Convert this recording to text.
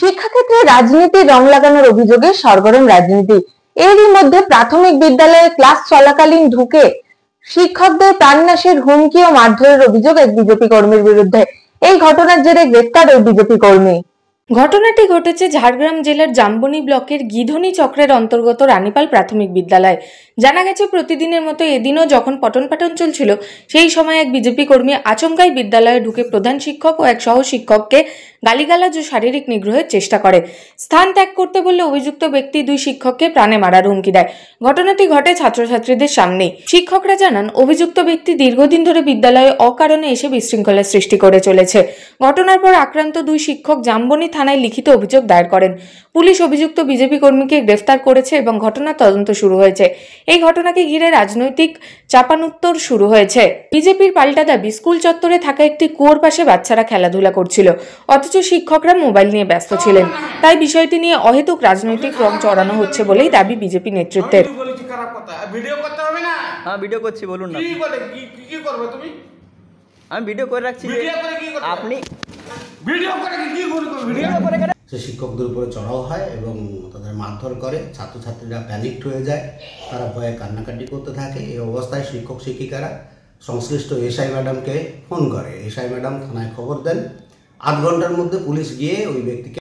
শিক্ষাক্ষেত্রে রাজনীতির রং লাগানোর অভিযোগে সরগরম রাজনীতি। এরই মধ্যে প্রাথমিক বিদ্যালয়ে ক্লাস চলাকালীন ঢুকে শিক্ষকদের প্রাণনাশের হুমকি ও মারধরের অভিযোগ এক বিজেপি কর্মীর বিরুদ্ধে। এই ঘটনার জেরে গ্রেফতার ওই বিজেপি কর্মী। ঘটনাটি ঘটেছে ঝাড়গ্রাম জেলার জাম্বনি ব্লকের গিধনি চক্রের অন্তর্গত রানীপাল প্রাথমিক বিদ্যালয়। জানা গেছে, প্রতিদিনের মতো এদিনও যখন পঠন পাঠন চলছিল, সেই সময় এক বিজেপি কর্মী আচমকাই বিদ্যালয়ে ঢুকে প্রধান শিক্ষক ও এক সহ শিক্ষককে গালিগালাজ ও শারীরিক নিগ্রহের চেষ্টা করে। স্থান ত্যাগ করতে বললে অভিযুক্ত ব্যক্তি দুই শিক্ষককে প্রাণে মারার হুমকি দেয়। ঘটনাটি ঘটে ছাত্রছাত্রীদের সামনেই। শিক্ষকরা জানান, অভিযুক্ত ব্যক্তি দীর্ঘদিন ধরে বিদ্যালয়ে অকারণে এসে বিশৃঙ্খলার সৃষ্টি করে চলেছে। ঘটনার পর আক্রান্ত দুই শিক্ষক জাম্বনি থানায় লিখিত অভিযোগ দায়ের করেন। পুলিশ অভিযুক্ত বিজেপি কর্মীকে গ্রেফতার করেছে এবং ঘটনার তদন্ত শুরু হয়েছে। এই ঘটনাকে ঘিরে রাজনৈতিক চাপানুত্তর শুরু হয়েছে। বিজেপির পাল্টা দাবি, স্কুল চত্বরে থাকা একটি কুয়োর পাশে বাচ্চারা খেলাধুলা করছিল, অথচ শিক্ষকরা মোবাইল নিয়ে ব্যস্ত ছিলেন। তাই বিষয়টি নিয়ে অহেতুক রাজনৈতিক রং চড়ানো হচ্ছে বলেই দাবি বিজেপি নেতৃত্বের। ভিডিও করছি, বলুন না। কি করবে তুমি? আমি ভিডিও করে রাখছি। আপনি সে শিক্ষকদের উপরে চড়াও হয় এবং তাদের মারধর করে। ছাত্রছাত্রীরা প্যানিকড হয়ে যায়, তারা ভয়ে কান্নাকাটি করতে থাকে। এই অবস্থায় শিক্ষক শিক্ষিকারা সংশ্লিষ্ট এসআই ম্যাডামকে ফোন করে। এসআই ম্যাডাম থানায় খবর দেন। 8 ঘন্টার মধ্যে পুলিশ গিয়ে ওই ব্যক্তিকে